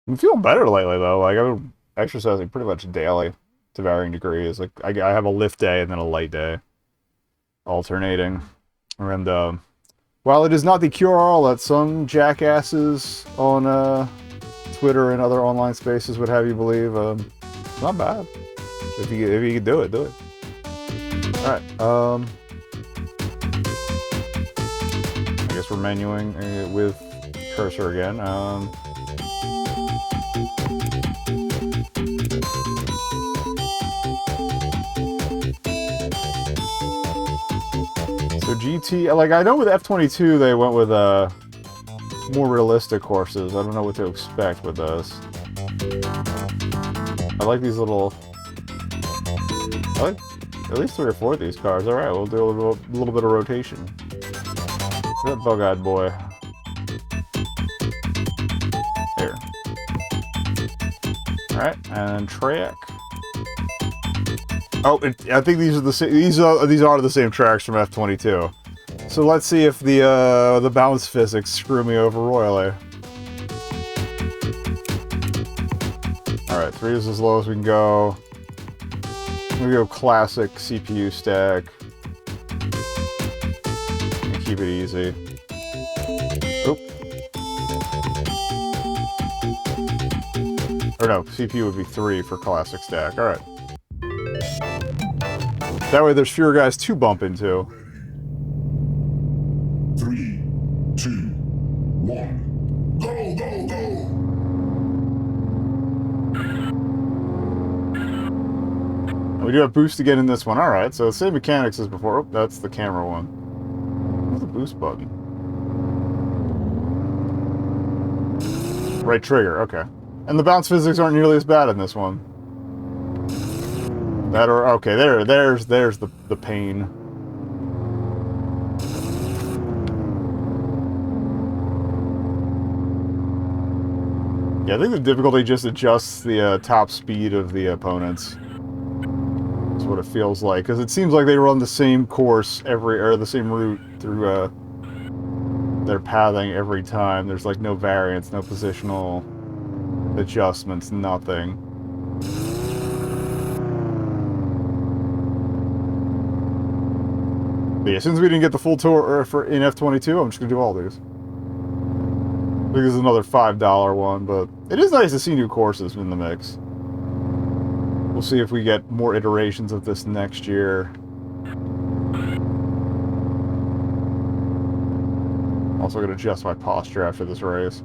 I'm feeling better lately though. Like I've been exercising pretty much daily to varying degrees. Like I have a lift day and then a light day, alternating. And while it is not the cure-all that some jackasses on Twitter and other online spaces would have you believe, it's not bad. If you can do it, do it. All right. I guess we're menuing with cursor again. So GT, like I know with F22 they went with more realistic horses. I don't know what to expect with this. I like these little. I like at least 3 or 4 of these cars. All right, we'll do a little bit of rotation. That bug-eyed boy. There. All right, and track. Oh, I think these are the same. These are the same tracks from F22. So let's see if the bounce physics screw me over royally. All right, 3 is as low as we can go. We go classic CPU stack. And keep it easy. Oop. Or no, CPU would be 3 for classic stack. All right. That way there's fewer guys to bump into. 3, 2, 1. Go, go, go! We do have boost again in this one. Alright, so same mechanics as before. Oh, that's the camera one. What's the boost button? Right trigger, okay. And the bounce physics aren't nearly as bad in this one. That or okay, there's the pain. Yeah, I think the difficulty just adjusts the top speed of the opponents. That's what it feels like, because it seems like they run the same course or the same route through their pathing every time. There's like no variance, no positional adjustments, nothing. But yeah, since we didn't get the full tour in F22, I'm just gonna do all these. I think this is another $5 one, but it is nice to see new courses in the mix. We'll see if we get more iterations of this next year. Also gonna adjust my posture after this race.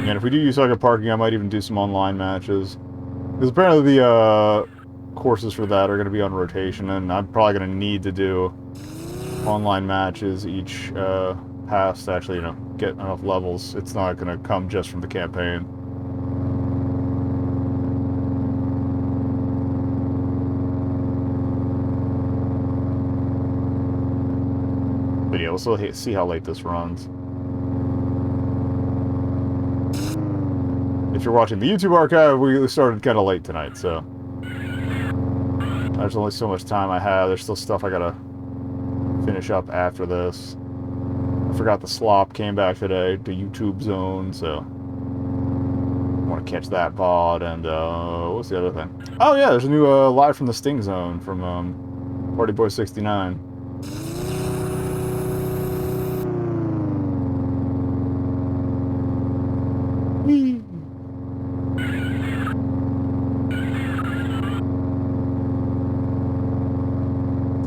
And if we do use Sucker Parking, I might even do some online matches. Because apparently the courses for that are going to be on rotation, and I'm probably going to need to do online matches each pass to actually, get enough levels. It's not going to come just from the campaign. But yeah, we'll still see how late this runs. If you're watching the YouTube archive, we started kind of late tonight, so there's only so much time I have. There's still stuff I gotta finish up after this. I forgot the slop came back today, the YouTube zone, so I want to catch that VOD. And what's the other thing? Oh yeah, there's a new live from the Sting Zone from Party Boy 69. Whee!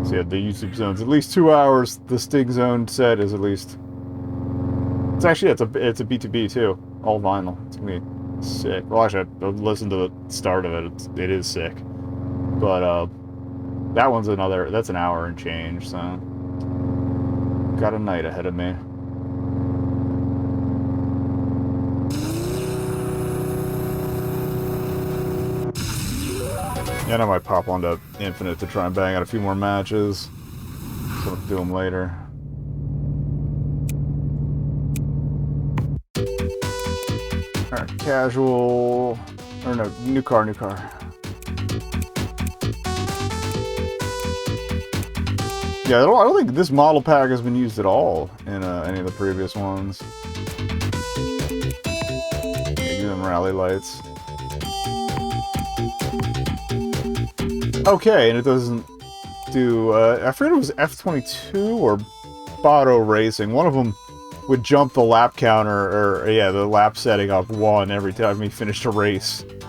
So yeah, the YouTube zone's at least 2 hours. The Sting Zone set is at least. It's actually it's a B2B too, all vinyl. It's gonna be sick. Well, actually, I listened to the start of it. It is sick, but that one's that's an hour and change. So got a night ahead of me. And I might pop onto Infinite to try and bang out a few more matches. So We'll do them later. Alright, casual. Or no, new car, new car. Yeah, I don't think this model pack has been used at all in any of the previous ones. Give them rally lights. Okay, and it doesn't do, I forget it was F22 or Barro Racing. One of them would jump the lap counter, or yeah, the lap setting up 1 every time he finished a race. It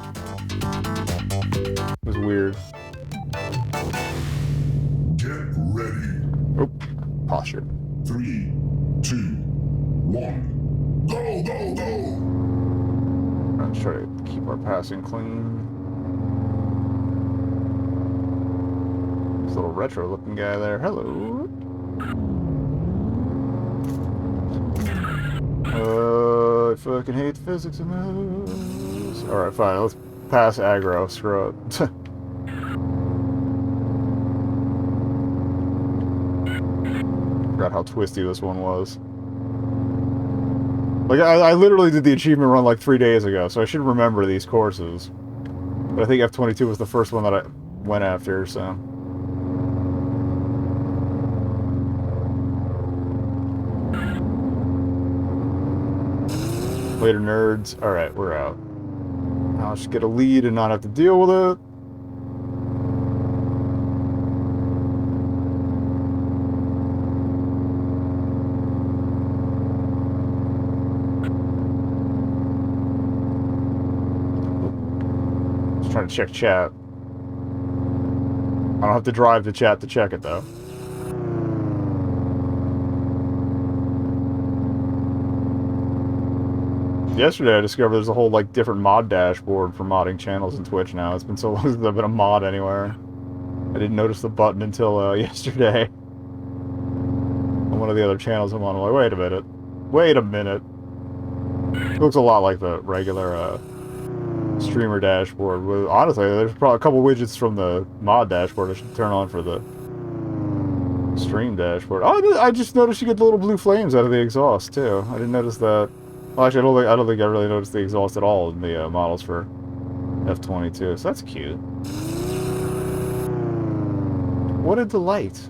was weird. Get ready. Oh, posture. 3, 2, 1. Go, go, go! Let's try to keep our passing clean. This little retro-looking guy there. Hello. I fucking hate the physics of this. Alright, fine. Let's pass aggro. Screw it. Forgot how twisty this one was. Like, I literally did the achievement run like 3 days ago, so I should remember these courses. But I think F22 was the first one that I went after, so... Later, nerds. Alright, we're out. Now let's just get a lead and not have to deal with it. Just trying to check chat. I don't have to drive to chat to check it, though. Yesterday I discovered there's a whole, like, different mod dashboard for modding channels in Twitch now. It's been so long since I've been a mod anywhere. I didn't notice the button until, yesterday. On one of the other channels I'm on, I'm like, wait a minute. Wait a minute. It looks a lot like the regular, streamer dashboard. Honestly, there's probably a couple widgets from the mod dashboard I should turn on for the stream dashboard. Oh, I just noticed you get the little blue flames out of the exhaust, too. I didn't notice that. Well, actually, I don't think I really noticed the exhaust at all in the models for F22, so that's cute. What a delight.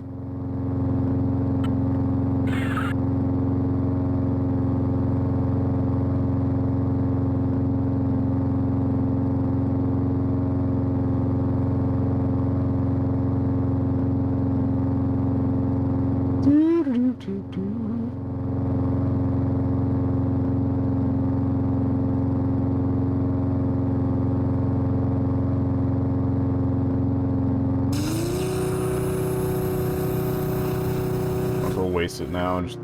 Waste it now and just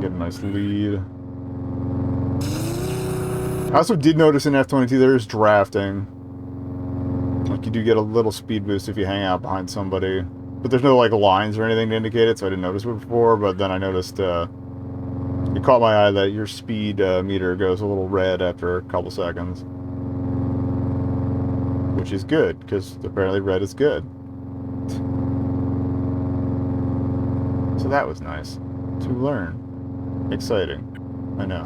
get a nice lead. I also did notice in F22 there is drafting. Like, you do get a little speed boost if you hang out behind somebody. But there's no, like, lines or anything to indicate it, so I didn't notice it before, but then I noticed, it caught my eye that your speed meter goes a little red after a couple seconds. Which is good, because apparently red is good. So that was nice to learn. Exciting. I know.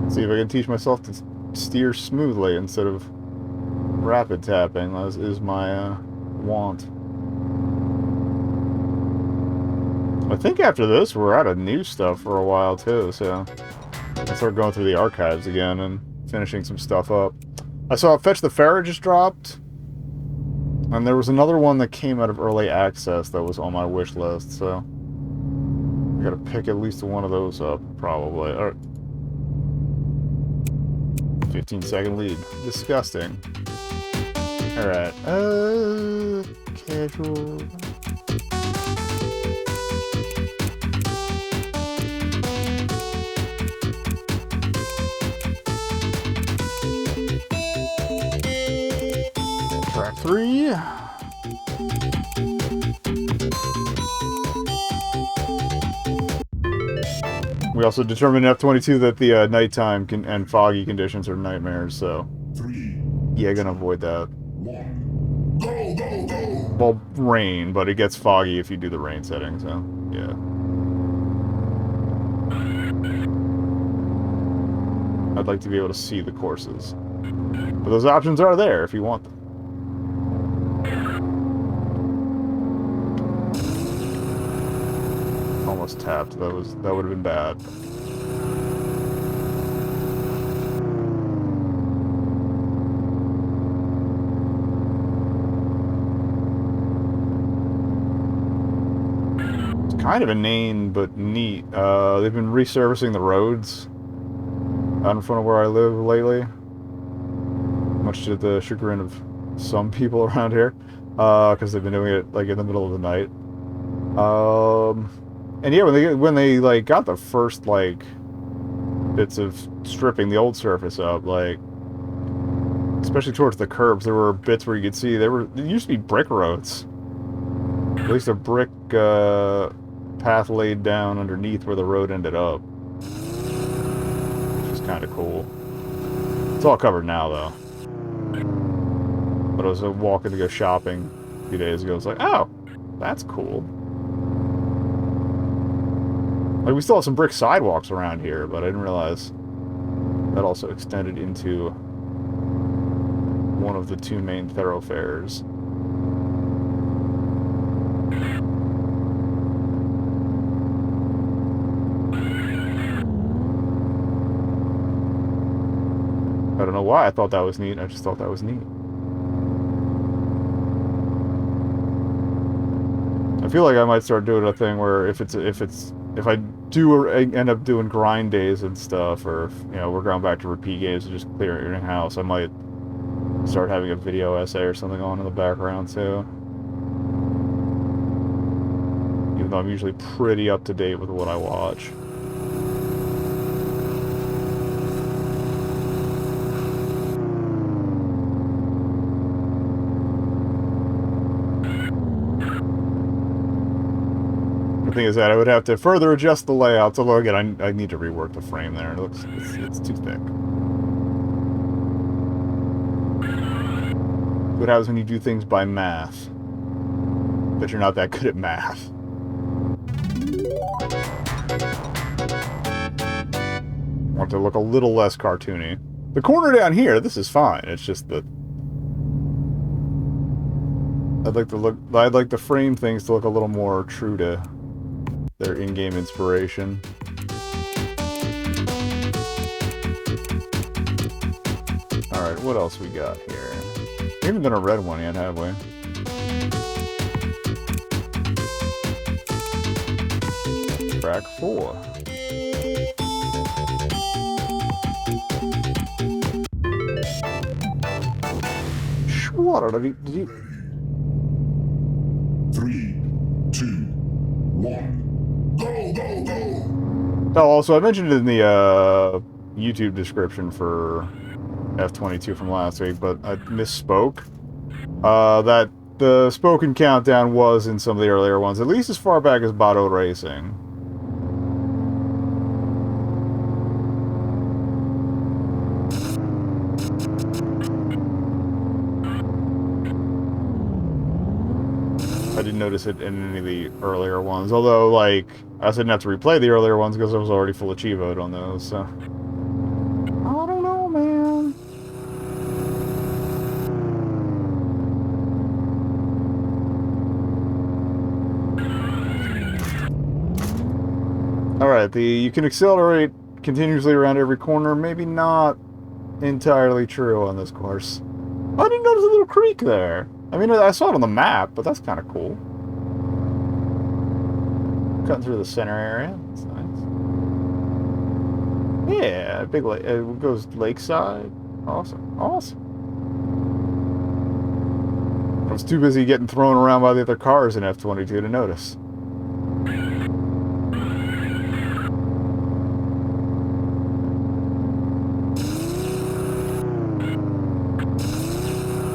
Let's see if I can teach myself to steer smoothly instead of rapid tapping. That is my want. I think after this, we're out of new stuff for a while, too, so I'll start going through the archives again and finishing some stuff up. I saw Fetch the Ferret just dropped, and there was another one that came out of early access that was on my wish list, so I gotta pick at least one of those up, probably. All right. 15-second lead. Disgusting. Alright, casual... Track 3. We also determined in F22 that the nighttime and foggy conditions are nightmares, so 3, yeah, gonna avoid that. 1. Go, go, go! Well, rain, but it gets foggy if you do the rain setting, so yeah. I'd like to be able to see the courses. But those options are there if you want them. Almost tapped. That would have been bad. It's kind of inane but neat. They've been resurfacing the roads out in front of where I live lately, much to the chagrin of some people around here, because they've been doing it like in the middle of the night. And yeah, when they like got the first like bits of stripping the old surface up, like especially towards the curbs, there were bits where you could see there used to be brick roads, at least a brick path laid down underneath where the road ended up, which is kind of cool. It's all covered now though. But I was walking to go shopping a few days ago. I was like, oh, that's cool. Like, we still have some brick sidewalks around here, but I didn't realize that also extended into one of the two main thoroughfares. I don't know why I thought that was neat. I just thought that was neat. I feel like I might start doing a thing where if I do end up doing grind days and stuff, or if, you know, we're going back to repeat games and just clearing a house, I might start having a video essay or something on in the background too. Even though I'm usually pretty up to date with what I watch. Thing is that I would have to further adjust the layout. Although again, I need to rework the frame there. It's too thick. What happens when you do things by math? But you're not that good at math. Want to look a little less cartoony. The corner down here, this is fine. It's just that I'd like the frame things to look a little more true to their in-game inspiration. Alright, what else we got here? We haven't done a red one yet, have we? Track 4. What did you... 3, 2, 1. Go, go, go! Oh, also, I mentioned it in the YouTube description for F22 from last week, but I misspoke. That the spoken countdown was in some of the earlier ones, at least as far back as Barro Racing. I didn't notice it in any of the earlier ones, although, like, I didn't have to replay the earlier ones because I was already full achievoed on those, so... I don't know, man. Alright, you can accelerate continuously around every corner. Maybe not entirely true on this course. I didn't notice a little creek there. I mean, I saw it on the map, but that's kind of cool. Cutting through the center area. That's nice. Yeah, big lake. It goes lakeside. Awesome. Awesome. I was too busy getting thrown around by the other cars in F22 to notice.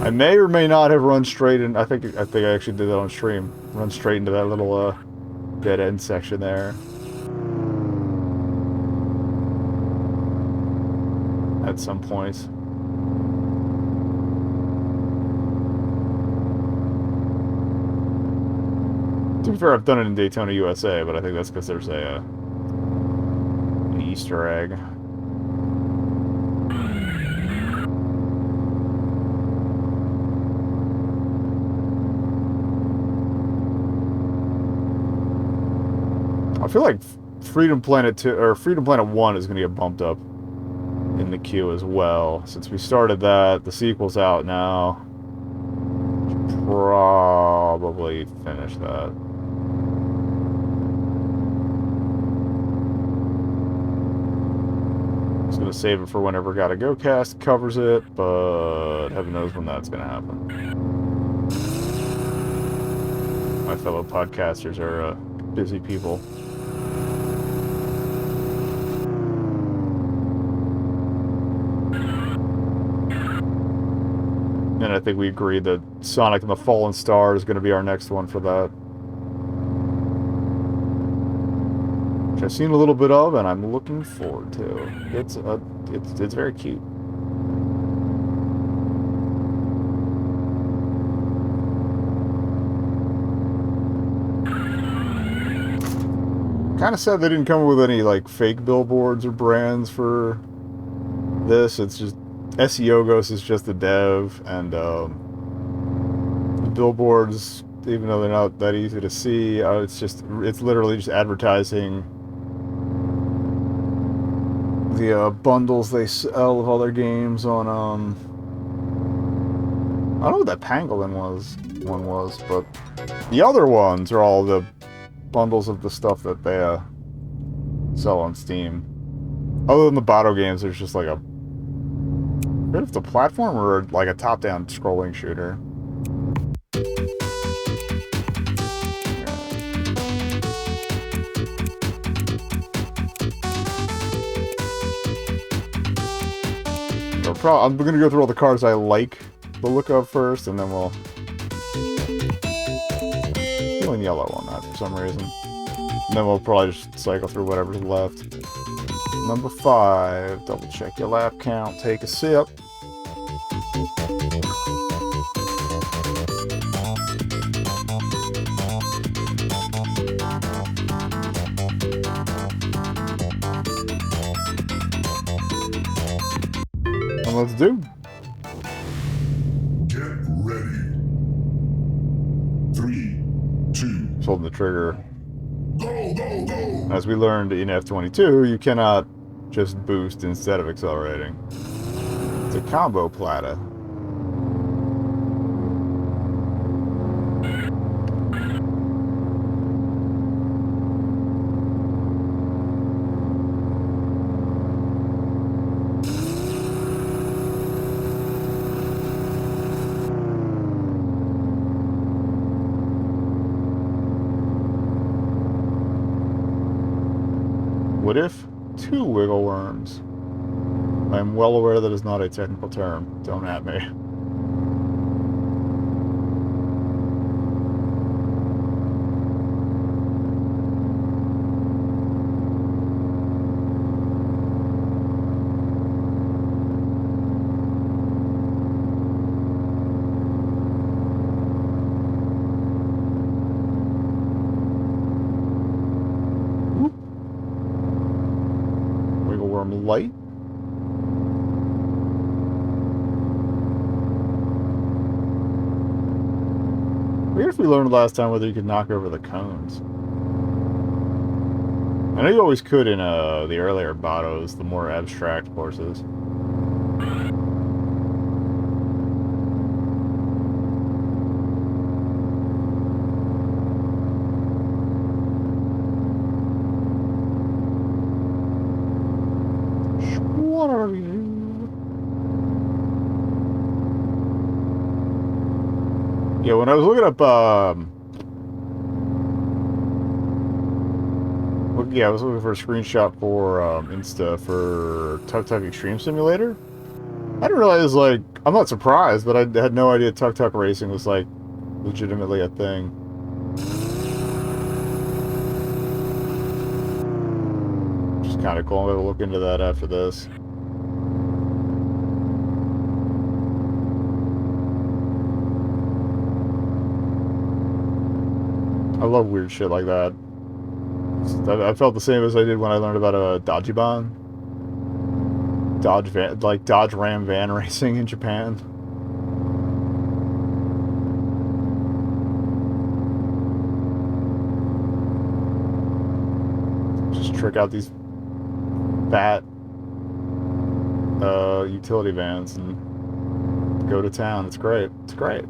I may or may not have run straight in. I think I actually did that on stream. Run straight into that little dead end section there. at some point. To be fair, I've done it in Daytona, USA, but I think that's because there's an Easter egg. I feel like Freedom Planet 2 or Freedom Planet 1 is going to get bumped up in the queue as well. Since we started that, the sequel's out now. Should probably finish that. Just going to save it for whenever Gotta Go Cast covers it, but heaven knows when that's going to happen. My fellow podcasters are busy people. And I think we agreed that Sonic and the Fallen Star is going to be our next one for that. Which I've seen a little bit of, and I'm looking forward to. It's very cute. Kind of sad they didn't come up with any like fake billboards or brands for this. It's just SEOgos is just the dev, and the billboards, even though they're not that easy to see, it's literally just advertising the bundles they sell of all their games on I don't know what that Pangolin one was, but the other ones are all the bundles of the stuff that they sell on Steam. Other than the Barro games, there's just like a bit of the platform or like a top-down scrolling shooter. I'm gonna go through all the cars I like the look of first, and then we'll... feeling yellow on that for some reason. And then we'll probably just cycle through whatever's left. Number 5. Double check your lap count. Take a sip. And let's do. Get ready. 3, 2. Just holding the trigger. Go, go, go. As we learned in F22, you cannot just boost instead of accelerating. It's a combo plata. What if 2 wiggle worms? I am well aware that is not a technical term. Don't at me. Wiggle worm light. Weird if we learned last time whether you could knock over the cones. I know you always could in the earlier Barros, the more abstract courses. Yeah, when I was looking up, I was looking for a screenshot for Insta for Tuk Tuk Extreme Simulator. I didn't realize, like, I'm not surprised, but I had no idea Tuk Tuk racing was, like, legitimately a thing. Just kind of cool. I'm gonna look into that after this. I love weird shit like that. I felt the same as I did when I learned about a Dajiban. Dodge Ram van racing in Japan. Just trick out these fat utility vans and go to town. It's great. It's great.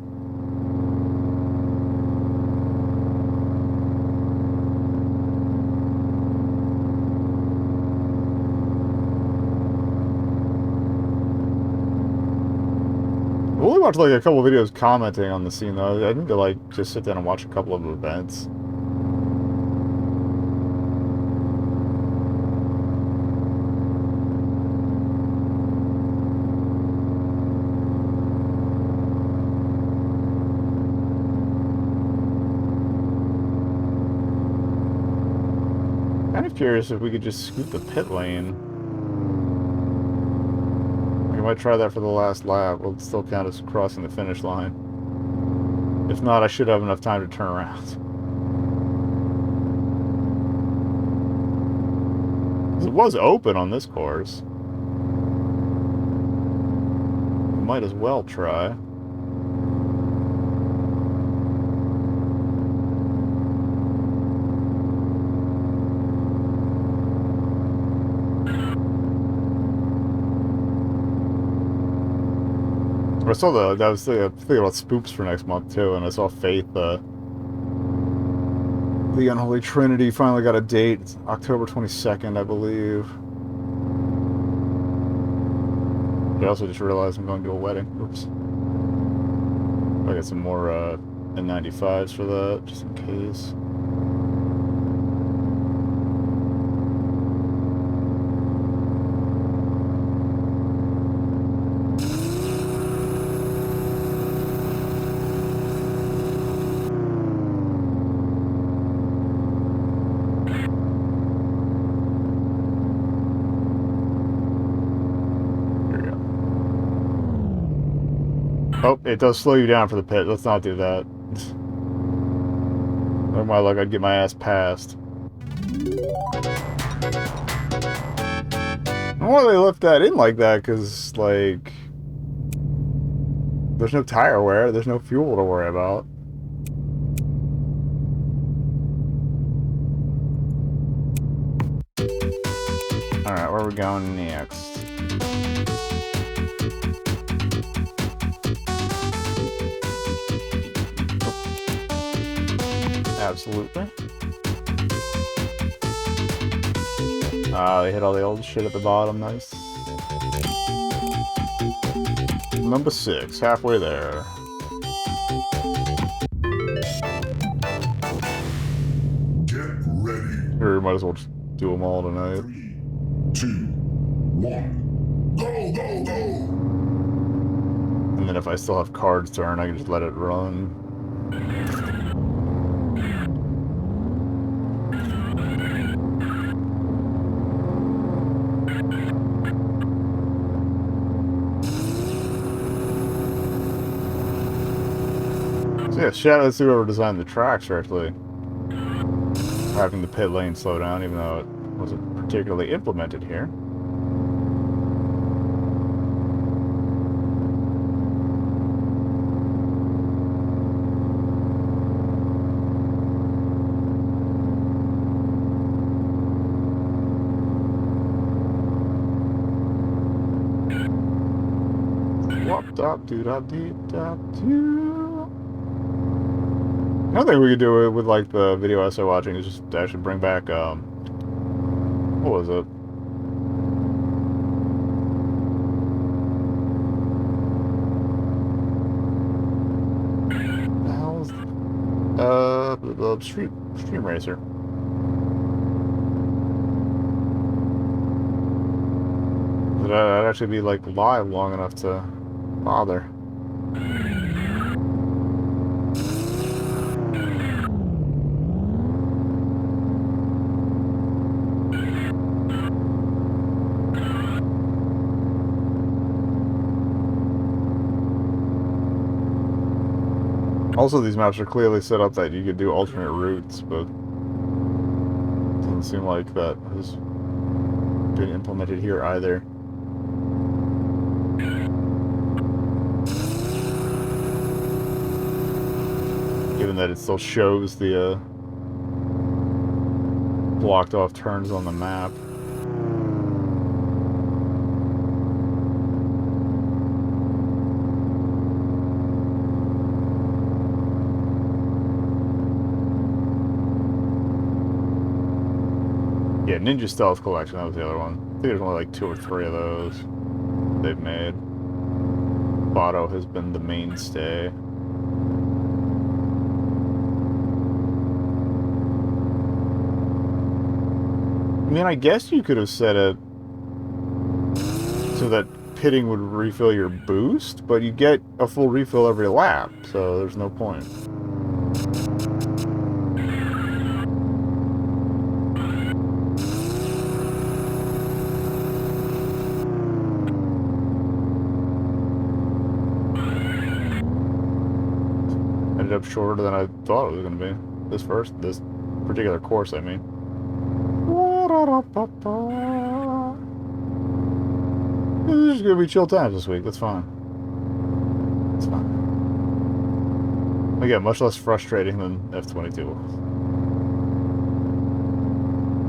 I only watched like a couple videos commenting on the scene though. I need to like just sit down and watch a couple of events. Kind of curious if we could just scoot the pit lane. I might try that for the last lap. Will it still count as crossing the finish line? If not, I should have enough time to turn around. It was open on this course. Might as well try. I saw I was thinking about spoops for next month too, and I saw Faith, the Unholy Trinity finally got a date. It's October 22nd, I believe. I also just realized I'm going to a wedding. Oops. I got some more N95s for that, just in case. Oh, it does slow you down for the pit. Let's not do that. Or my luck, I'd get my ass passed. Why do they left that in like that? Because, like, there's no tire wear, there's no fuel to worry about. Alright, where are we going next? Absolutely. They hit all the old shit at the bottom, nice. Number 6, halfway there. Get ready. Or might as well just do them all tonight. 3, 2, 1. Go, go, go! And then if I still have cards to earn, I can just let it run. So yeah, shout out to whoever designed the tracks for actually having the pit lane slow down, even though it wasn't particularly implemented here. Another thing we could do with like the video essay watching is just actually bring back what was it? The hell's the Stream Racer. That'd actually be like live long enough to bother. Also, these maps are clearly set up that you could do alternate routes, but doesn't seem like that has been implemented here either. Given that it still shows the blocked off turns on the map. Yeah, Ninja Stealth Collection, that was the other one. I think there's only like 2 or 3 of those they've made. Barro has been the mainstay. I mean, I guess you could have set it so that pitting would refill your boost, but you get a full refill every lap, so there's no point. Ended up shorter than I thought it was going to be. This particular course, I mean. This is going to be chill times this week, that's fine. It's fine. Again, much less frustrating than F22 was.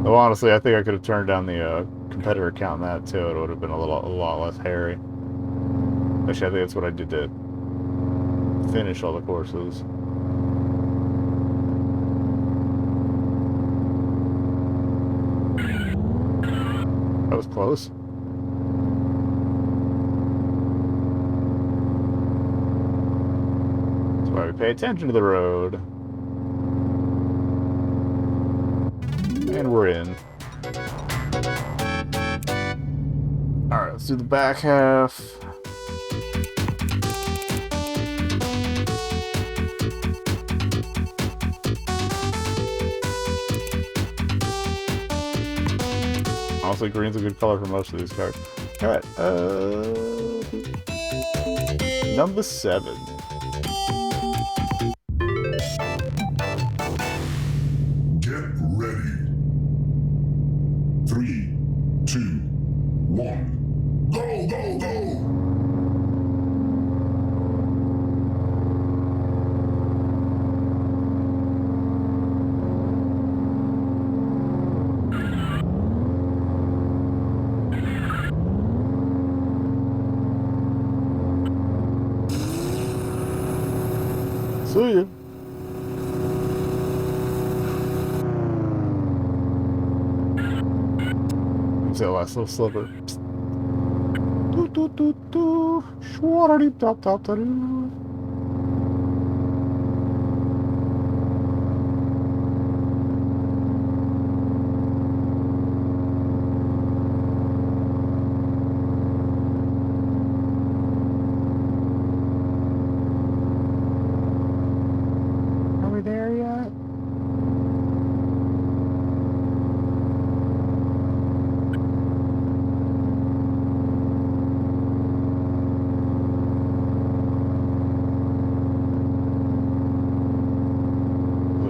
Though honestly, I think I could have turned down the competitor count in that too. It would have been a lot less hairy. Actually, I think that's what I did to finish all the courses. That was close. That's why we pay attention to the road. And we're in. Alright, let's do the back half. Honestly, green's a good color for most of these cars. Alright, number 7. Get ready. 3, 2, 1. Go, go, go! See ya. What's that last little sliver? Do do do do. Shwarady top top da doo. Are we there yet?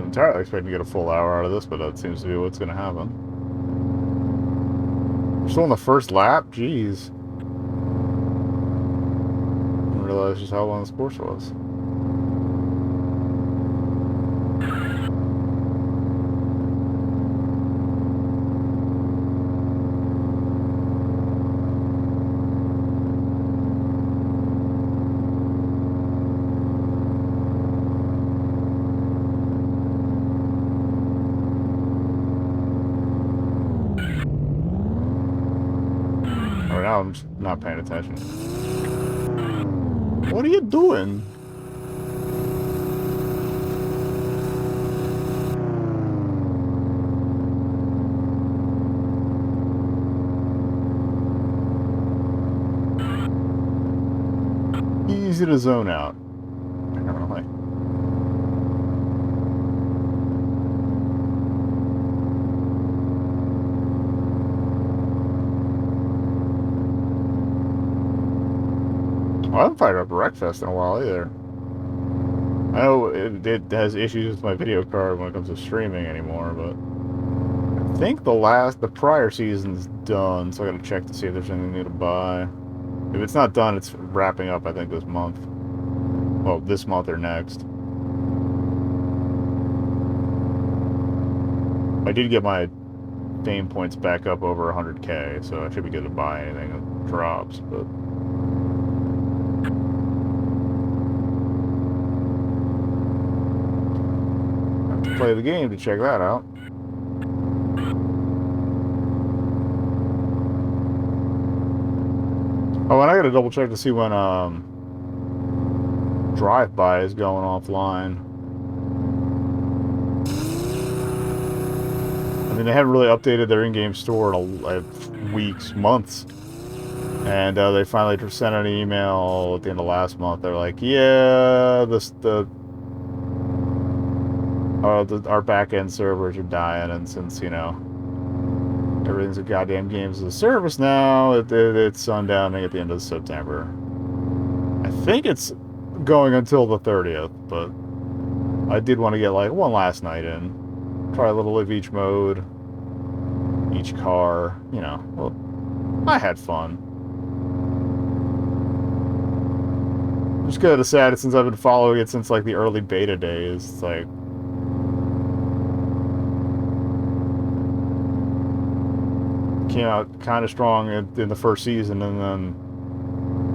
Entirely expecting to get a full hour out of this, but that seems to be what's going to happen. We're still on the first lap? Jeez. Didn't realize just how long this course was. Now I'm just not paying attention. What are you doing? Easy to zone out, apparently. I haven't fired up Wreckfest in a while either. I know it has issues with my video card when it comes to streaming anymore, but I think the prior season's done, so I gotta check to see if there's anything new to buy. If it's not done, it's wrapping up, I think, this month. Well, this month or next. I did get my fame points back up over 100k, so I should be good to buy anything that drops, but... I have to play the game to check that out. Oh, and I gotta double check to see when, Drive-By is going offline. I mean, they haven't really updated their in-game store in weeks, months. And they finally sent an email at the end of last month. They're like, yeah, our back-end servers are dying, and since, you know, everything's a goddamn games as a service now, it's sundowning at the end of September. I think it's going until the 30th, but I did want to get, like, one last night in. Try a little of each mode, each car, you know. Well, I had fun. Just kind of sad since I've been following it since, like, the early beta days. It's like... came out kind of strong in the first season, and then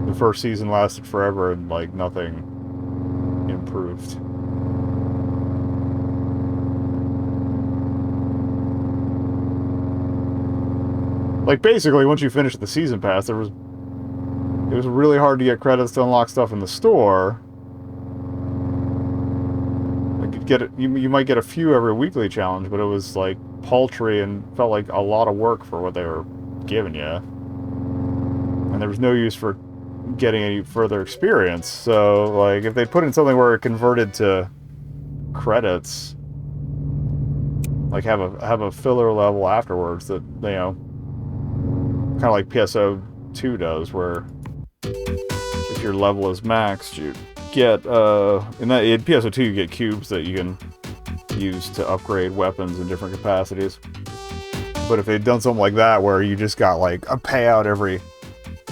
the first season lasted forever, and, like, nothing improved. Like, basically, once you finish the season pass, it was really hard to get credits to unlock stuff in the store. Like, you might get a few every weekly challenge, but it was, like, paltry and felt like a lot of work for what they were giving you. And there was no use for getting any further experience. So, like, if they put in something where it converted to credits, like have a filler level afterwards that, you know, kind of like PSO2 does, where if your level is maxed, you get in PSO2 you get cubes that you can use to upgrade weapons in different capacities. But if they'd done something like that where you just got, like, a payout every,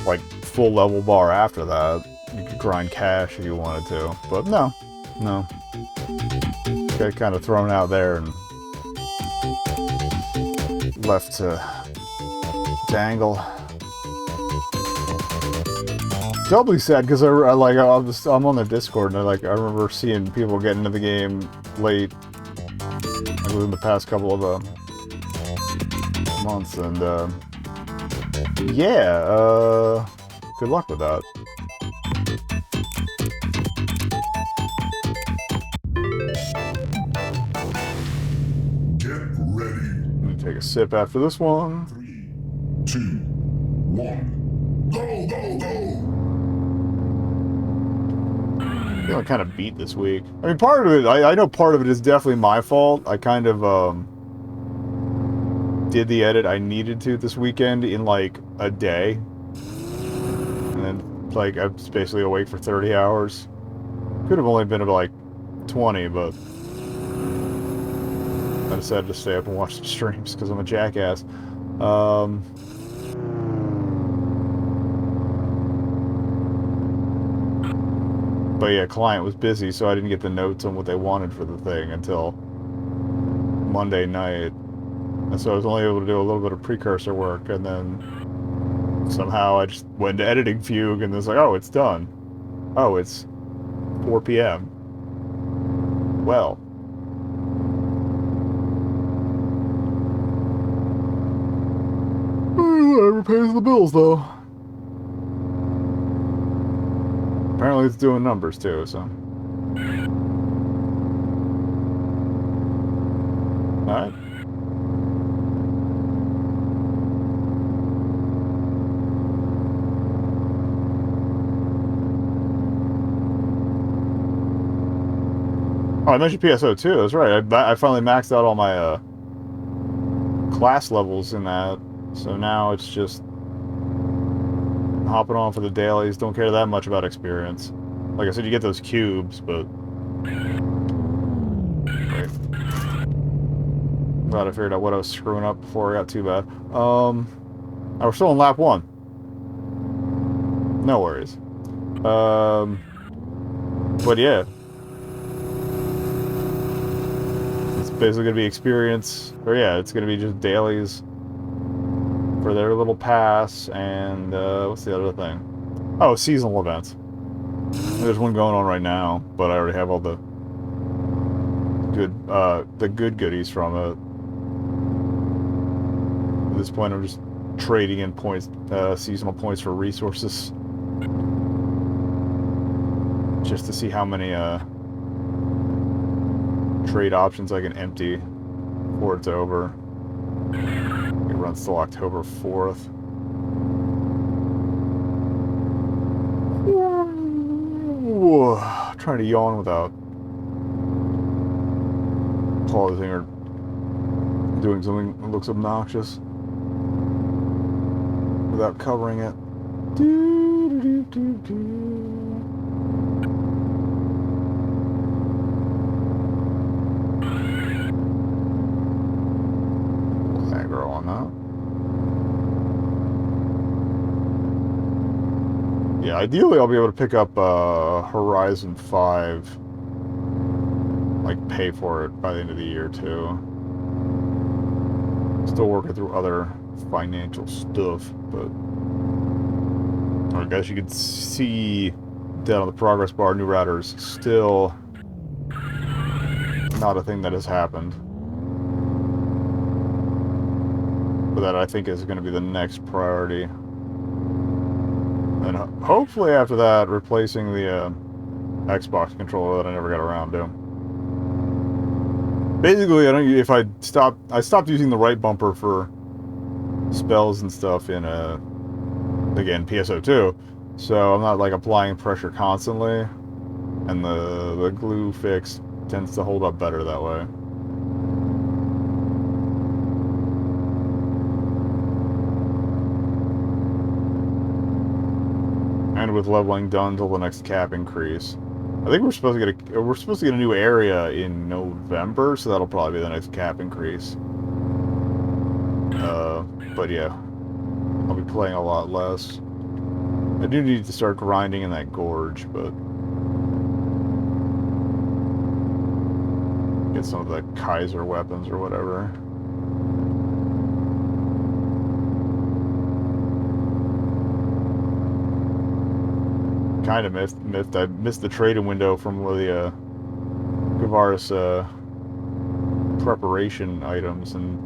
like, full level bar after that, you could grind cash if you wanted to. But no. Got kind of thrown out there and left to dangle. Doubly sad because I'm on the Discord, and I remember seeing people get into the game late, like, within the past couple of months, and yeah, good luck with that. Get ready. I'm gonna take a sip after this one. 3, 2, 1. Go, go, go! I'm feeling kind of beat this week. I mean, part of it, I know part of it is definitely my fault. I kind of did the edit I needed to this weekend in, like, a day. And then, like, I was basically awake for 30 hours. Could have only been about, like, 20, but I decided to stay up and watch the streams because I'm a jackass. But yeah, client was busy, so I didn't get the notes on what they wanted for the thing until Monday night. And so I was only able to do a little bit of precursor work, and then somehow I just went to editing Fugue, and it's like, oh, it's done. Oh, it's 4 p.m. Well. Whatever pays the bills, though. Apparently it's doing numbers, too, so. Alright. Oh, I mentioned PSO2, that's right. I finally maxed out all my class levels in that, so now it's just hopping on for the dailies. Don't care that much about experience. Like I said, you get those cubes, but Wait. Glad I figured out what I was screwing up before I got too bad. We're still on lap 1. No worries. But yeah. It's basically gonna be experience, or yeah, it's gonna be just dailies for their little pass, and what's the other thing? Oh, seasonal events. There's one going on right now, but I already have all the good goodies from it. At this point, I'm just trading in points, seasonal points for resources, just to see how many trade options I can empty before it's over. It runs till October 4th. Whoa. Trying to yawn without pausing or doing something that looks obnoxious without covering it. Aggro on that. Yeah, ideally I'll be able to pick up Horizon 5, like pay for it by the end of the year too. Still working through other financial stuff, but I guess you could see down on the progress bar, new routers still not a thing that has happened. But that I think is going to be the next priority. And hopefully after that, replacing the Xbox controller that I never got around to. Basically, I stopped using the right bumper for spells and stuff in again PSO2, so I'm not like applying pressure constantly, and the glue fix tends to hold up better that way. And with leveling done till the next cap increase. I think we're supposed to get a new area in November, so that'll probably be the next cap increase. But yeah, I'll be playing a lot less. I do need to start grinding in that gorge, but get some of the Kaiser weapons or whatever. Kind of missed. I missed the trading window from the Gavaris preparation items, and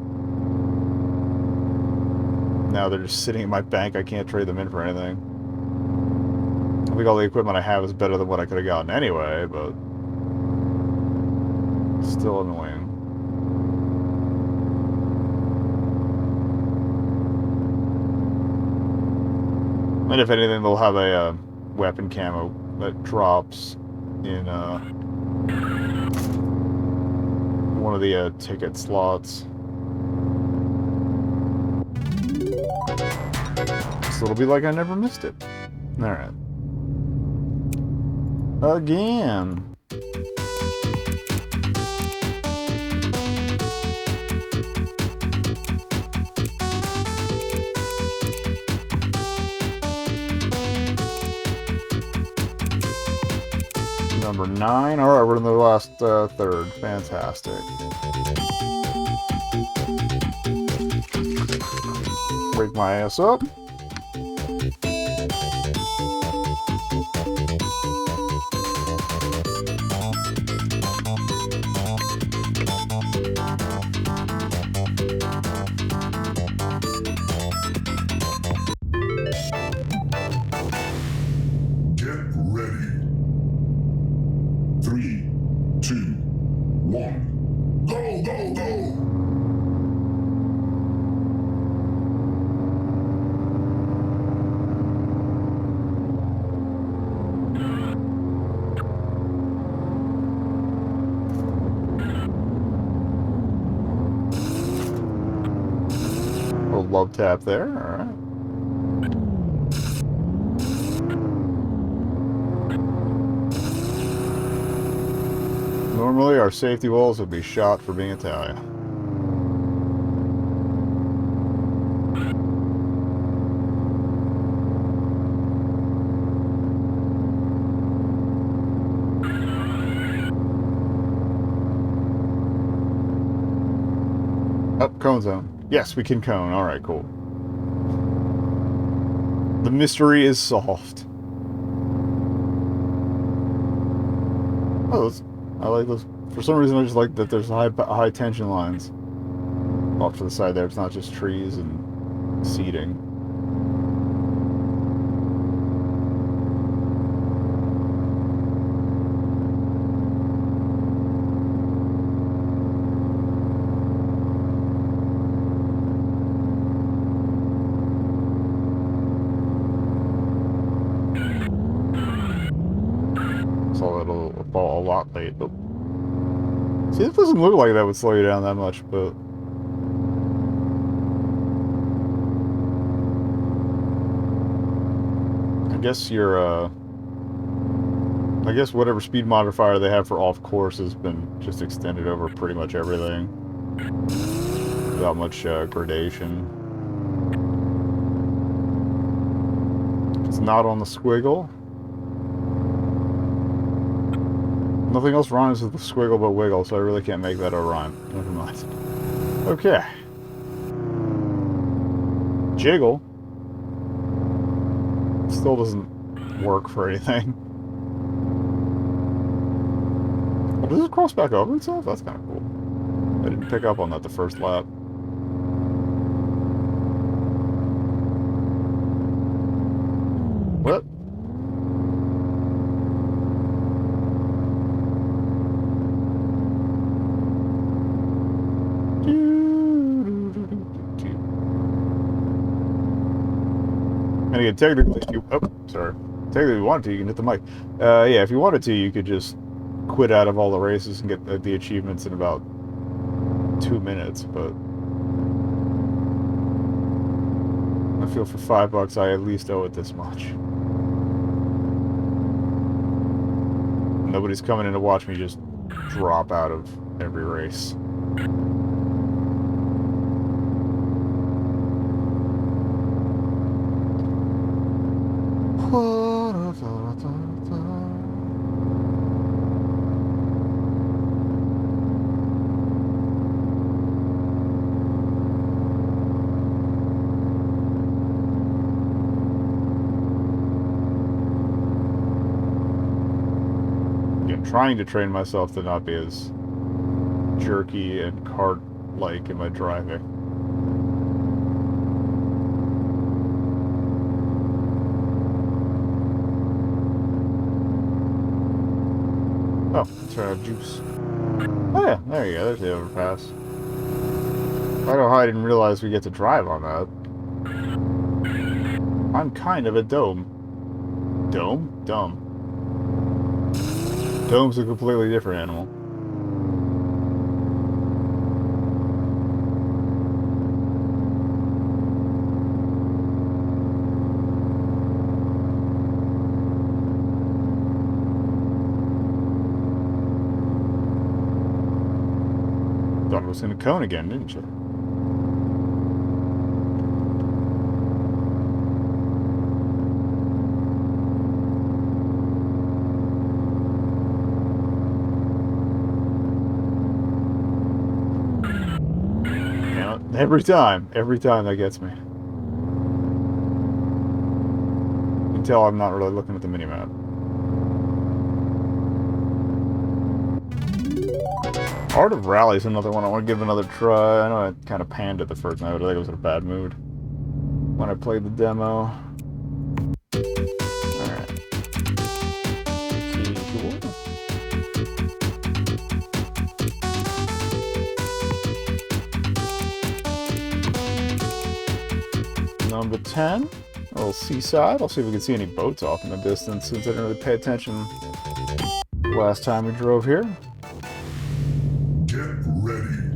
now they're just sitting in my bank. I can't trade them in for anything. I think all the equipment I have is better than what I could have gotten anyway, but still annoying. And if anything, they'll have a weapon camo that drops in one of the ticket slots. So it'll be like I never missed it. Alright. Again. Number 9. Alright, we're in the last third. Fantastic. Wake my ass up. Get ready. 3, 2, 1. Go, go, go! Little love tap there. Alright. Normally, our safety walls would be shot for being Italian. Up, cone zone. Yes, we can cone. Alright, cool. The mystery is solved. Oh, I like those. For some reason, I just like that there's high tension lines off to the side there. It's not just trees and seating. Saw that a lot late. Oh. See, it doesn't look like that would slow you down that much, but I guess I guess whatever speed modifier they have for off course has been just extended over pretty much everything without much gradation. It's not on the squiggle. Nothing else rhymes with the squiggle but wiggle, so I really can't make that a rhyme. Never mind. Okay. Jiggle still doesn't work for anything. Oh, does it cross back over itself? That's kind of cool. I didn't pick up on that the first lap. What? And again, technically, if you, technically, if you wanted to, you can hit the mic. Yeah, if you wanted to, you could just quit out of all the races and get the achievements in about 2 minutes. But I feel for $5, I at least owe it this much. Nobody's coming in to watch me just drop out of every race. Trying to train myself to not be as jerky and kart-like in my driving. Oh, let's try out juice. Oh yeah, there you go, there's the overpass. I don't know how I didn't realize we get to drive on that. I'm kind of a dome. Dome? Dumb. Dome's a completely different animal. Thought it was in a cone again, didn't you? Every time that gets me. You can tell I'm not really looking at the minimap. Art of Rally is another one I want to give another try. I know I kind of panned it the first night, but I think I was in a bad mood when I played the demo. Alright. Number 10, a little seaside. I'll see if we can see any boats off in the distance since I didn't really pay attention last time we drove here. Get ready.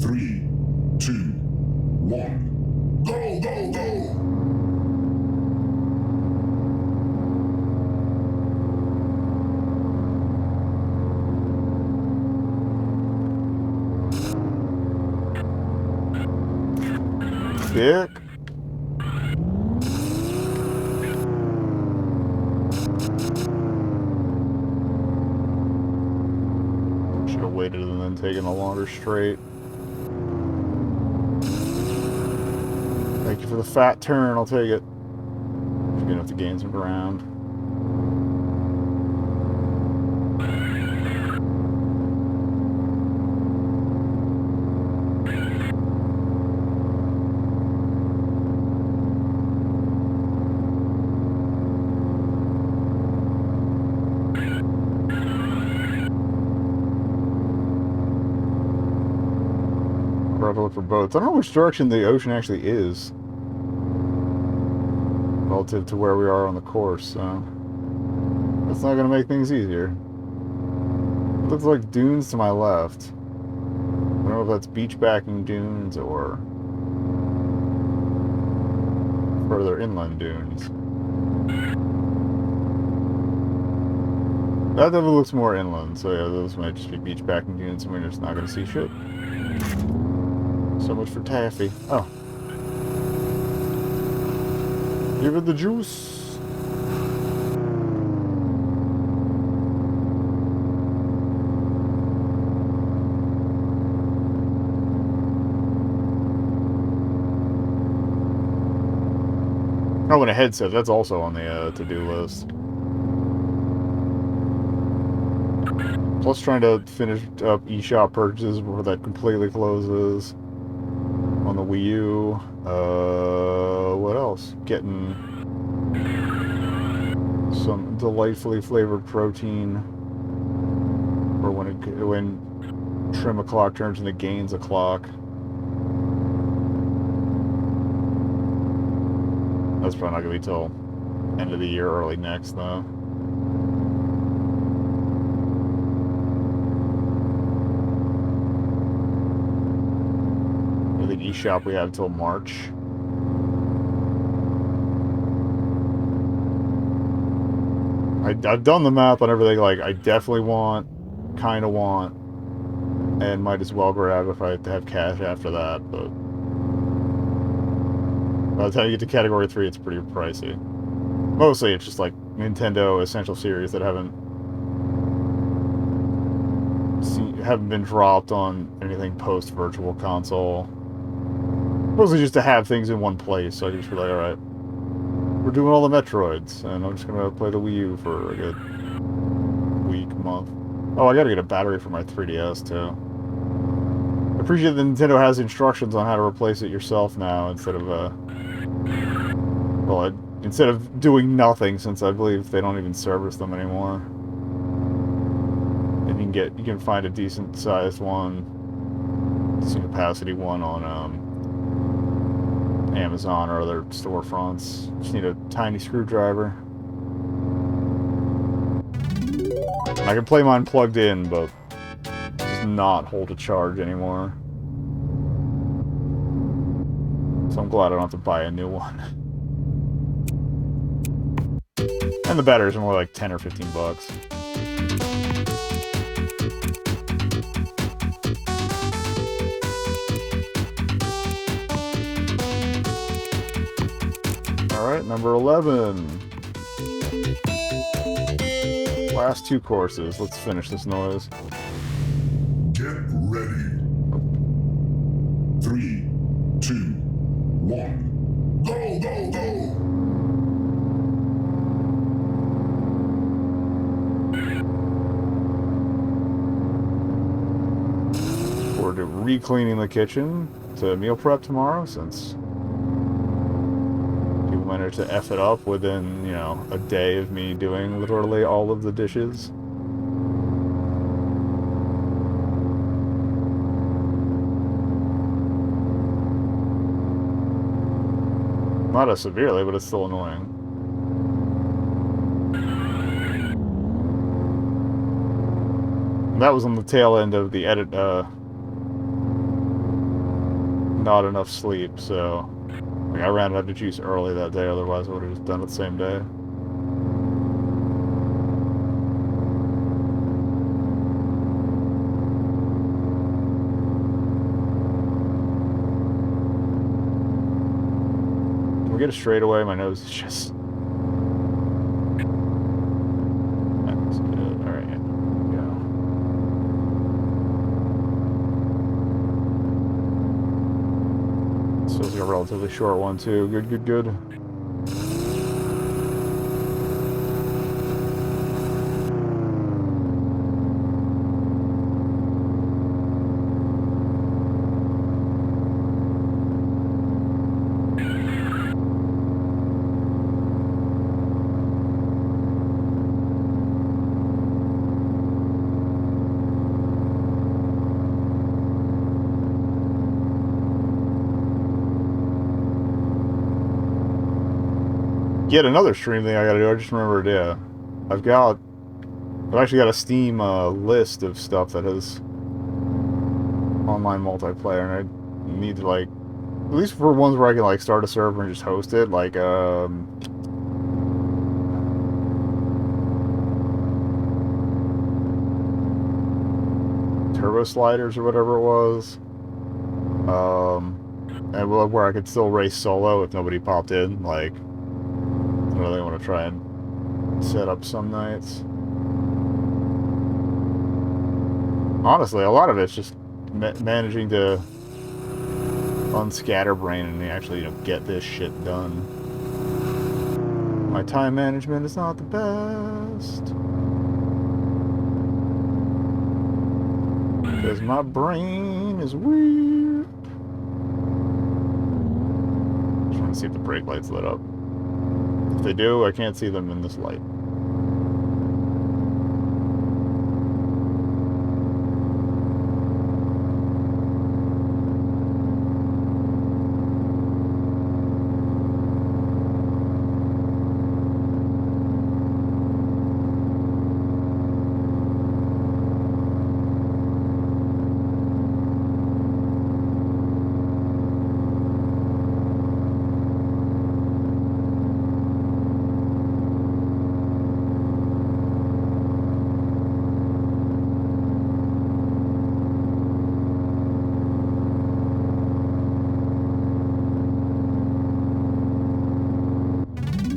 3, 2, 1. Go, go, go! dick. Should have waited and then taken a longer straight. Thank you for the fat turn, I'll take it. Good enough to gain some ground. I'll have to look for boats. I don't know which direction the ocean actually is relative to where we are on the course, so that's not going to make things easier. It looks like dunes to my left. I don't know if that's beach backing dunes or further inland dunes. That definitely looks more inland, so yeah, those might just be beach backing dunes and we're just not going to see shit. So much for taffy. Oh. Give it the juice. Oh, and a headset. That's also on the to-do list. Plus trying to finish up eShop purchases before that completely closes. On the Wii U. What else? Getting some delightfully flavored protein for when trim o'clock turns into gains o'clock. That's probably not gonna be till end of the year, early next though. I think eShop we have till March. I've done the math on everything. Like, I definitely want, kind of want, and might as well grab if I have to have cash after that. But by the time you get to Category 3, it's pretty pricey. Mostly, it's just like Nintendo Essential Series that haven't been dropped on anything post Virtual Console. Mostly just to have things in one place, so I can just be like, all right, we're doing all the Metroids, and I'm just gonna play the Wii U for a good week, month. Oh, I gotta get a battery for my 3DS too. I appreciate that Nintendo has instructions on how to replace it yourself now instead of instead of doing nothing, since I believe they don't even service them anymore. And you can find a decent sized one, decent capacity one on Amazon or other storefronts. Just need a tiny screwdriver. I can play mine plugged in, but it does not hold a charge anymore. So I'm glad I don't have to buy a new one. And the batteries are more like 10 or 15 bucks. Alright, number 11. Last two courses. Let's finish this noise. Get ready. 3, 2, 1. Go, go, go! We're re-cleaning the kitchen to meal prep tomorrow, since people managed to F it up within, you know, a day of me doing literally all of the dishes. Not as severely, but it's still annoying. That was on the tail end of the edit, not enough sleep, so like, I ran out of juice early that day, otherwise I would have just done it the same day. get a straightaway? My nose is just... That's good. Alright, yeah. Go. This feels like a relatively short one, too. Good, good, good. Yet another stream thing I gotta do. I just remembered, yeah. I've actually got a Steam list of stuff that has online multiplayer, and I need to, like, at least for ones where I can, like, start a server and just host it, like, Turbo Sliders or whatever it was. And where I could still race solo if nobody popped in, like, I really want to try and set up some nights. Honestly, a lot of it's just managing to unscatterbrain and actually, you know, get this shit done. My time management is not the best. Because my brain is weird. Just want to see if the brake lights lit up. If they do, I can't see them in this light.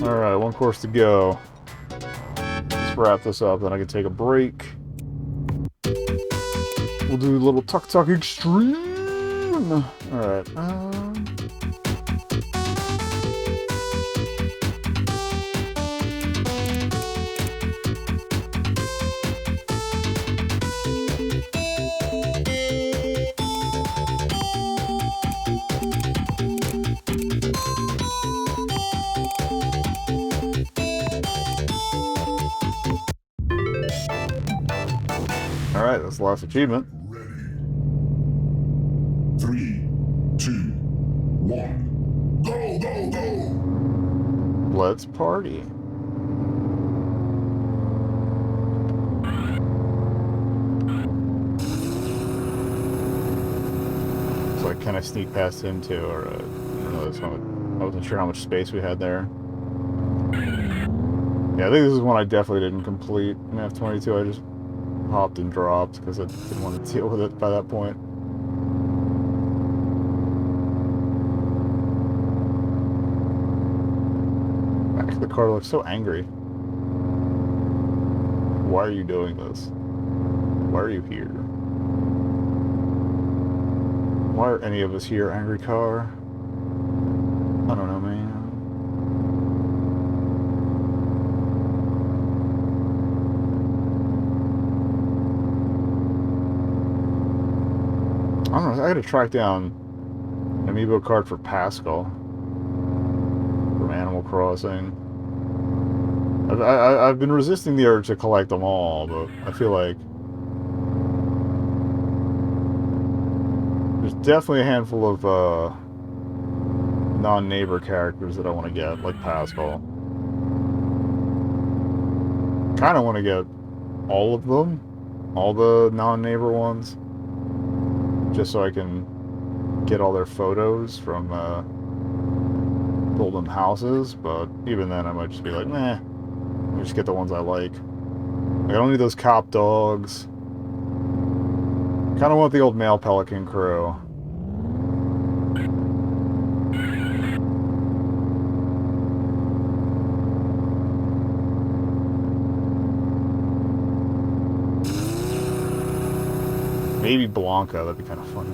Alright, one course to go. Let's wrap this up, then I can take a break. We'll do a little Tuk Tuk Extreme! Alright, Alright, that's the last achievement. Ready. 3, 2, 1. Go, go, go! Let's party. So, like, can I sneak past him too, or I don't know, that's not, I wasn't sure how much space we had there. Yeah, I think this is one I definitely didn't complete in F22. I just hopped and dropped because I didn't want to deal with it by that point. Actually, the car looks so angry. Why are you doing this? Why are you here? Why are any of us here, angry car? I don't know, man. I don't know, I gotta track down an amiibo card for Pascal from Animal Crossing. I've been resisting the urge to collect them all, but I feel like there's definitely a handful of non-neighbor characters that I want to get, like Pascal. Kind of want to get all of them, all the non-neighbor ones, just so I can get all their photos from building houses, but even then I might just be like, meh, let me just get the ones I like. I don't need those cop dogs. Kind of want the old male pelican crew. Maybe Blanca, that'd be kind of funny.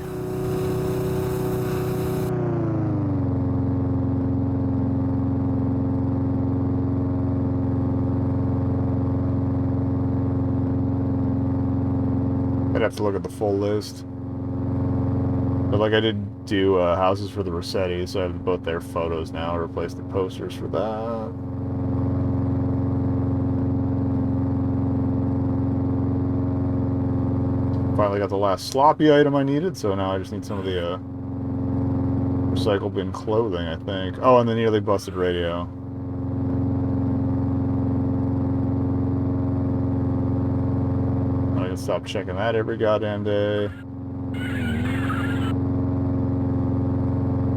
I'd have to look at the full list. But like I did do houses for the Rossettis, so I have both their photos now. I replaced the posters for that. Finally got the last sloppy item I needed, so now I just need some of the recycle bin clothing, I think. Oh, and the nearly busted radio. I can stop checking that every goddamn day.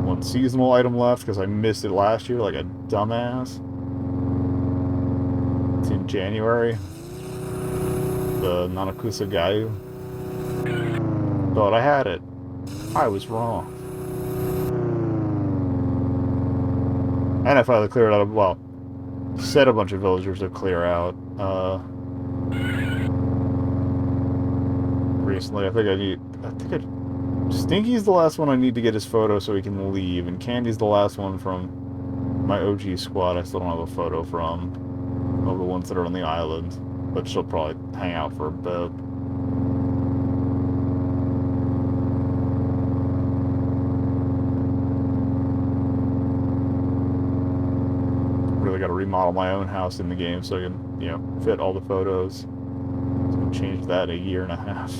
One seasonal item left because I missed it last year like a dumbass. It's in January. The Nanakusa Gayu. Thought I had it. I was wrong. And I finally cleared out, well, set a bunch of villagers to clear out. Recently, Stinky's the last one I need to get his photo so he can leave, and Candy's the last one from my OG squad I still don't have a photo from. Of the ones that are on the island, but she'll probably hang out for a bit. Really got to remodel my own house in the game so I can, you know, fit all the photos. I'm gonna change that in a year and a half.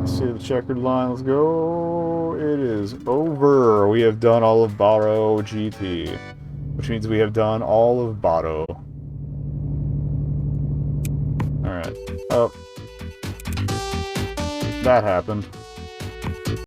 See the checkered line, let's go. It is over. We have done all of Barro GT, which means we have done all of Barro. Alright. Oh. That happened.